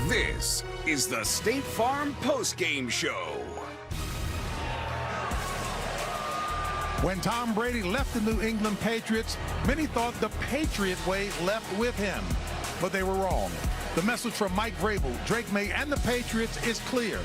This is the State Farm Postgame Show. When Tom Brady left the New England Patriots, many thought the Patriot way left with him, but they were wrong. The message from Mike Vrabel, Drake Maye, and the Patriots is clear.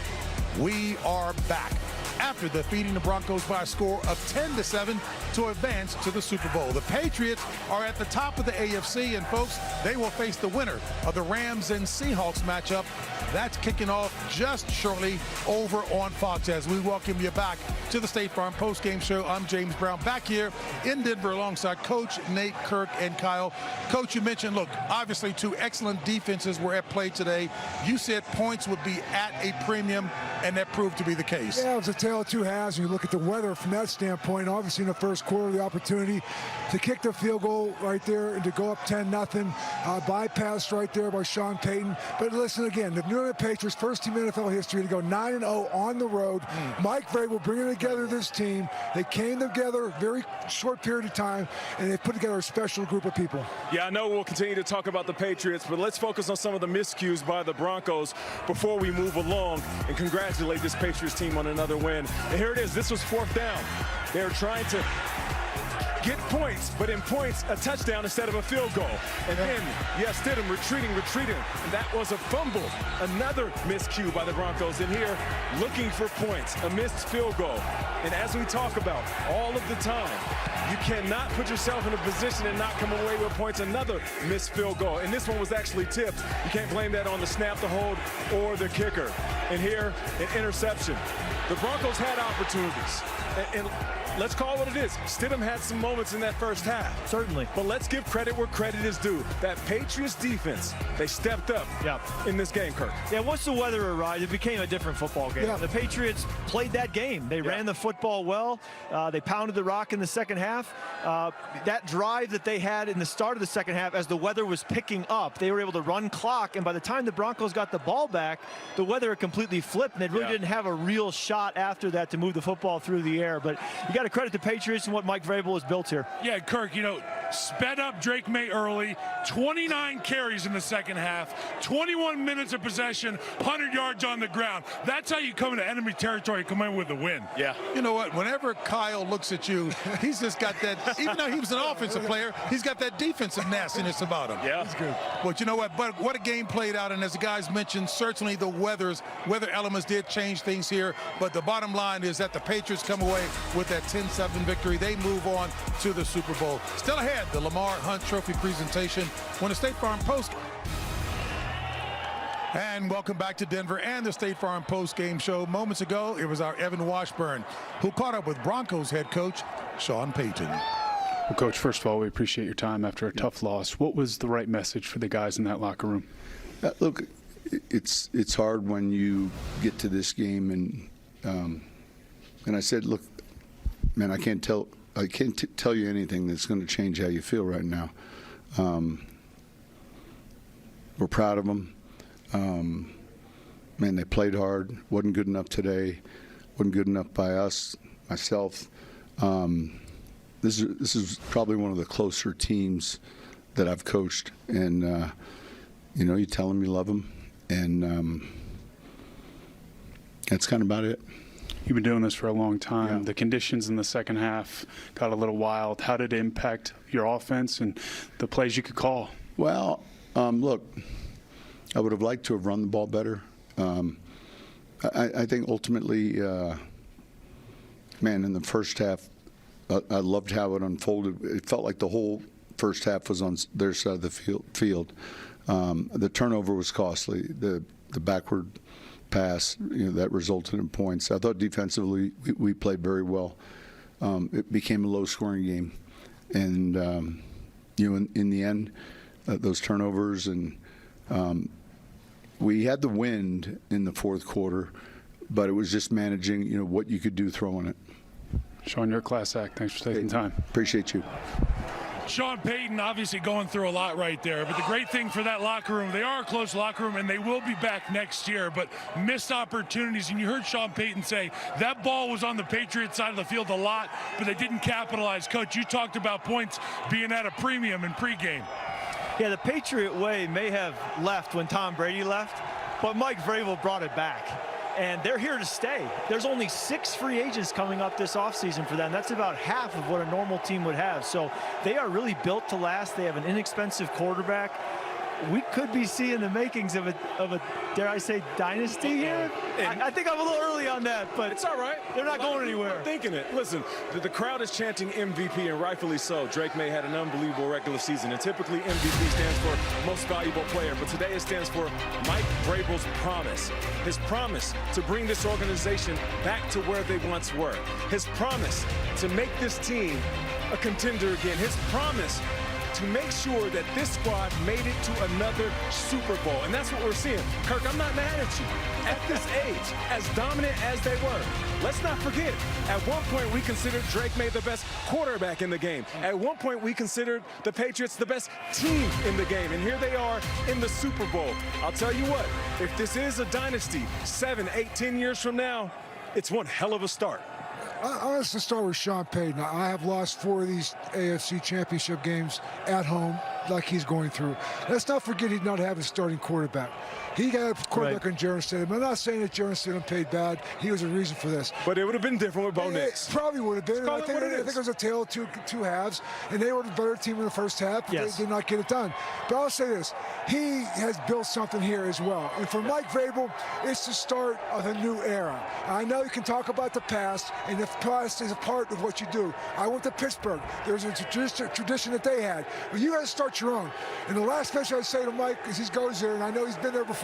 We are back after defeating the Broncos by a score of 10-7 to advance to the Super Bowl. The Patriots are at the top of the AFC, and folks, they will face the winner of the Rams and Seahawks matchup. That's kicking off just shortly over on Fox as we welcome you back to the State Farm Postgame Show. I'm James Brown, back here in Denver alongside Coach Nate, Kirk, and Kyle. Coach, you mentioned, look, obviously two excellent defenses were at play today. You said points would be at a premium, and that proved to be the case. Yeah, it was a tale of two halves. When you look at the weather from that standpoint, obviously in the first quarter, the opportunity to kick the field goal right there and to go up 10-0, bypassed right there by Sean Payton. But listen again, the New England Patriots, first team in NFL history to go 9-0 on the road. Mike Vrabel bringing together this team. They came together a very short period of time, and they put together a special group of people. Yeah, I know we'll continue to talk about the Patriots, but let's focus on some of the miscues by the Broncos before we move along and congratulate this Patriots team on another win. And here it is. This was fourth down. They were trying to get points, but in points, a touchdown instead of a field goal. And then, yes, Stidham retreating, and that was a fumble. Another miscue by the Broncos in here, looking for points, a missed field goal. And as we talk about all of the time, you cannot put yourself in a position and not come away with points. Another missed field goal. And this one was actually tipped. You can't blame that on the snap, the hold, or the kicker. And here, an interception. The Broncos had opportunities. And let's call it what it is. Stidham had some moments in that first half. Certainly. But let's give credit where credit is due. That Patriots defense, they stepped up in this game, Kirk. Yeah, once the weather arrived, it became a different football game. The Patriots played that game. They ran the football well. They pounded the rock in the second half. That drive that they had in the start of the second half, as the weather was picking up, they were able to run clock. And by the time the Broncos got the ball back, the weather had completely flipped, and they really didn't have a real shot after that to move the football through the air. But you got to credit the Patriots and what Mike Vrabel has built here. Yeah, Kirk, you know, sped up Drake Maye early, 29 carries in the second half, 21 minutes of possession, 100 yards on the ground. That's how you come into enemy territory, come in with a win. Yeah. You know what? Whenever Kyle looks at you, he's just got that, even though he was an offensive player, he's got that defensive nastiness about him. Yeah. That's good. But you know what? But what a game played out, and as the guys mentioned, certainly the weather elements did change things here, but the bottom line is that the Patriots come away with that 10-7 victory. They move on to the Super Bowl. Still ahead, the Lamar Hunt Trophy presentation when the State Farm Post. And welcome back to Denver and the State Farm Post Game Show. Moments ago, it was our Evan Washburn who caught up with Broncos head coach Sean Payton. Well, Coach, first of all, we appreciate your time after a tough loss. What was the right message for the guys in that locker room? Look, it's hard when you get to this game, and I said, look, man, I can't tell you anything that's going to change how you feel right now. We're proud of them. Man, they played hard. Wasn't good enough today. Wasn't good enough by us, myself. This is probably one of the closer teams that I've coached, and you know, you tell them you love them, and that's kind of about it. You've been doing this for a long time. Yeah. The conditions in the second half got a little wild. How did it impact your offense and the plays you could call? Well, look, I would have liked to have run the ball better. I think ultimately, man, in the first half, I loved how it unfolded. It felt like the whole first half was on their side of the field. The turnover was costly. The backward pass, you know, that resulted in points. I thought defensively we played very well. It became a low-scoring game, and you know, in the end, those turnovers, and we had the wind in the fourth quarter, but it was just managing, you know, what you could do throwing it. Sean, you're a class act. Thanks for taking time. Appreciate you. Sean Payton obviously going through a lot right there, but the great thing for that locker room, they are a close locker room, and they will be back next year, but missed opportunities. And you heard Sean Payton say that ball was on the Patriots side of the field a lot, but they didn't capitalize. Coach, you talked about points being at a premium in pregame. Yeah, the Patriot way may have left when Tom Brady left, But Mike Vrabel brought it back. And they're here to stay. There's only 6 free agents coming up this offseason for them. That's about half of what a normal team would have. So they are really built to last. They have an inexpensive quarterback. We could be seeing the makings of a dare I say, dynasty here. I think I'm a little early on that, but it's all right. They're not going anywhere. I'm thinking it. Listen, the crowd is chanting MVP, and rightfully so. Drake Maye had an unbelievable regular season, and typically MVP stands for most valuable player, but today it stands for Mike Vrabel's promise. His promise to bring this organization back to where they once were. His promise to make this team a contender again. His promise to make sure that this squad made it to another Super Bowl. And that's what we're seeing. Kirk, I'm not mad at you. At this age, as dominant as they were, let's not forget, at one point we considered Drake Maye the best quarterback in the game. At one point we considered the Patriots the best team in the game. And here they are in the Super Bowl. I'll tell you what, if this is a dynasty 7, 8, 10 years from now, it's one hell of a start. I want to start with Sean Payton. I have lost 4 of these AFC championship games at home like he's going through. Let's not forget he's not having a starting quarterback. He got a quarterback on Jarrett Stidham. I'm not saying that Jarrett Stidham played bad. He was a reason for this. But it would have been different with Bo Nix. It probably would have been. I think it was a tale of two halves, and they were the better team in the first half. Yes. They did not get it done. But I'll say this. He has built something here as well. And for Mike Vrabel, it's the start of a new era. I know you can talk about the past, and the past is a part of what you do. I went to Pittsburgh. There's a tradition that they had. But you got to start your own. And the last message I'd say to Mike as he goes there, and I know he's been there before,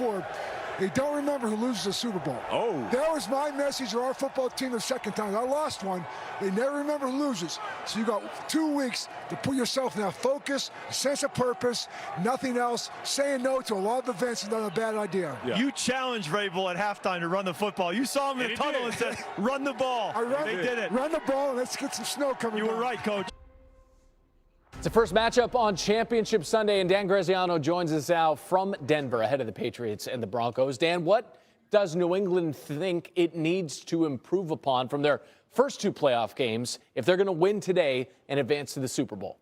they don't remember who loses a Super Bowl. Oh. That was my message to our football team the second time. I lost one. They never remember who loses. So you got 2 weeks to put yourself in that focus, a sense of purpose, nothing else. Saying no to a lot of events is not a bad idea. Yeah. You challenged Vrabel at halftime to run the football. You saw him in the tunnel and said, run the ball. They did it. Run the ball and let's get some snow coming You down. were right, Coach. It's the first matchup on Championship Sunday, and Dan Graziano joins us now from Denver ahead of the Patriots and the Broncos. Dan, what does New England think it needs to improve upon from their first 2 playoff games if they're going to win today and advance to the Super Bowl?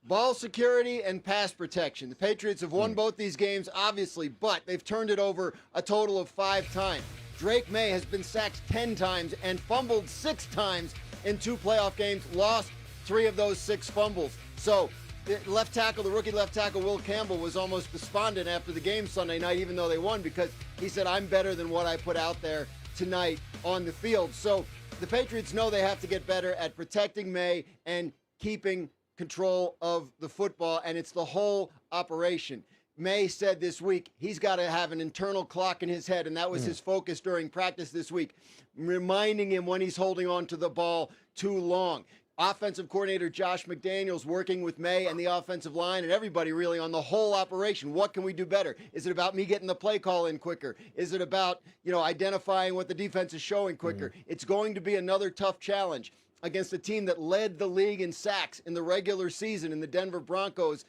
Ball security and pass protection. The Patriots have won both these games, obviously, but they've turned it over a total of 5 times. Drake Maye has been sacked 10 times and fumbled 6 times in 2 playoff games, lost 3 of those 6 fumbles. So the left tackle, the rookie left tackle, Will Campbell, was almost despondent after the game Sunday night, even though they won, because he said, I'm better than what I put out there tonight on the field. So the Patriots know they have to get better at protecting Maye and keeping control of the football, and it's the whole operation. Maye said this week he's got to have an internal clock in his head, and that was his focus during practice this week, reminding him when he's holding on to the ball too long. Offensive coordinator Josh McDaniels working with Maye and the offensive line and everybody really on the whole operation. What can we do better? Is it about me getting the play call in quicker? Is it about, identifying what the defense is showing quicker? It's going to be another tough challenge against a team that led the league in sacks in the regular season in the Denver Broncos.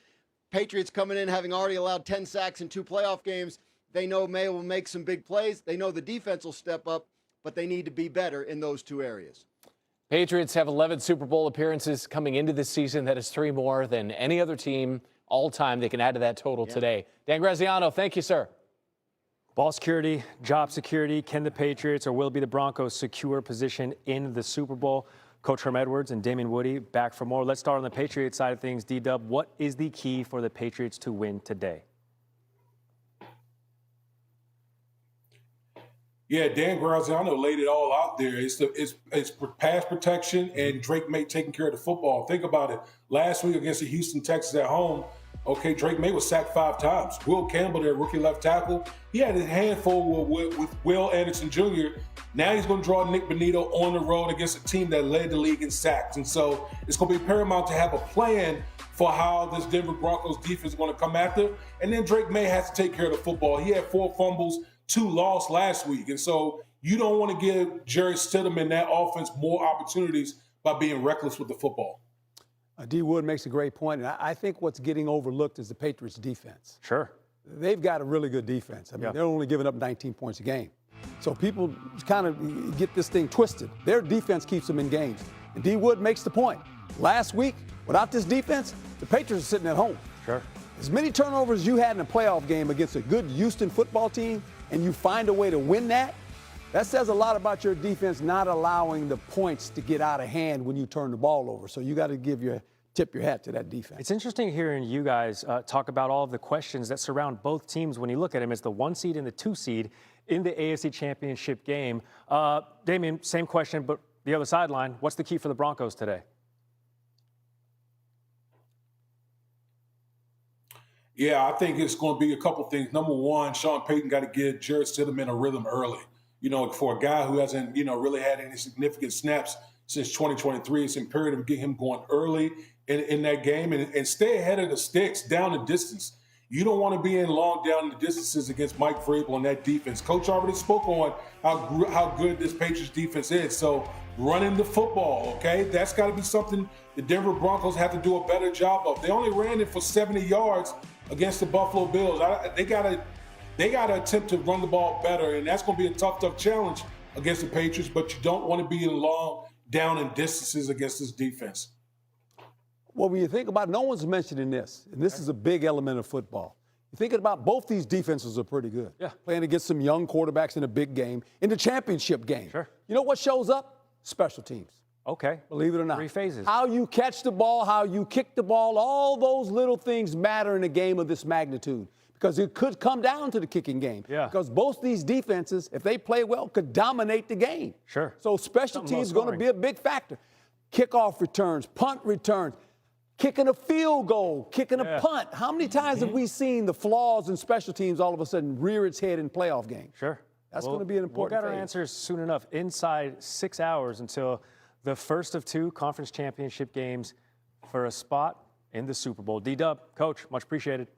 Patriots coming in having already allowed 10 sacks in 2 playoff games. They know Maye will make some big plays. They know the defense will step up, but they need to be better in those 2 areas. Patriots have 11 Super Bowl appearances coming into this season. That is 3 more than any other team all time. They can add to that total today. Dan Graziano, thank you, sir. Ball security, job security. Can the Patriots or will it be the Broncos secure position in the Super Bowl? Coach Herm Edwards and Damien Woody back for more. Let's start on the Patriots side of things. D-Dub, what is the key for the Patriots to win today? Yeah, Dan Graziano laid it all out there. It's pass protection and Drake Maye taking care of the football. Think about it. Last week against the Houston Texans at home, okay, Drake Maye was sacked 5 times. Will Campbell, their rookie left tackle, he had a handful with Will Anderson Jr. Now he's going to draw Nick Bonito on the road against a team that led the league in sacks. And so it's going to be paramount to have a plan for how this Denver Broncos defense is going to come after. And then Drake Maye has to take care of the football. He had 4 fumbles, 2 lost last week. And so you don't want to give Jarrett Stidham and that offense more opportunities by being reckless with the football. D. Wood makes a great point, and I think what's getting overlooked is the Patriots' defense. Sure. They've got a really good defense. I mean, they're only giving up 19 points a game. So people kind of get this thing twisted. Their defense keeps them in games. And D. Wood makes the point. Last week, without this defense, the Patriots are sitting at home. Sure. As many turnovers as you had in a playoff game against a good Houston football team, and you find a way to win that says a lot about your defense not allowing the points to get out of hand when you turn the ball over. So you got to tip your hat to that defense. It's interesting hearing you guys talk about all of the questions that surround both teams when you look at them as the 1 seed and the 2 seed in the AFC Championship game. Damian, same question, but the other sideline. What's the key for the Broncos today? Yeah, I think it's going to be a couple things. Number one, Sean Payton got to get Jarrett Stidham in a rhythm early. You know, for a guy who hasn't, really had any significant snaps since 2023, it's imperative to get him going early in that game and stay ahead of the sticks down the distance. You don't want to be in long down the distances against Mike Vrabel and that defense. Coach already spoke on how good this Patriots defense is. So running the football, okay, that's got to be something the Denver Broncos have to do a better job of. They only ran it for 70 yards against the Buffalo Bills. They got to attempt to run the ball better, and that's going to be a tough challenge against the Patriots, but you don't want to be in long down in distances against this defense. Well, when you think about it, no one's mentioning this, and this is a big element of football. You're thinking about both these defenses are pretty good. Yeah. Playing against some young quarterbacks in a big game, in the championship game. Sure. You know what shows up? Special teams. Okay. Believe it or not. 3 phases. How you catch the ball, how you kick the ball, all those little things matter in a game of this magnitude. Because it could come down to the kicking game. Yeah. Because both these defenses, if they play well, could dominate the game. Sure. So special teams is going to be a big factor. Kickoff returns, punt returns, kicking a field goal, kicking a punt. How many times have we seen the flaws in special teams all of a sudden rear its head in playoff games? Sure. That's going to be an important We'll get our answers soon enough. Inside 6 hours until the first of 2 conference championship games for a spot in the Super Bowl. D-Dub, Coach, much appreciated.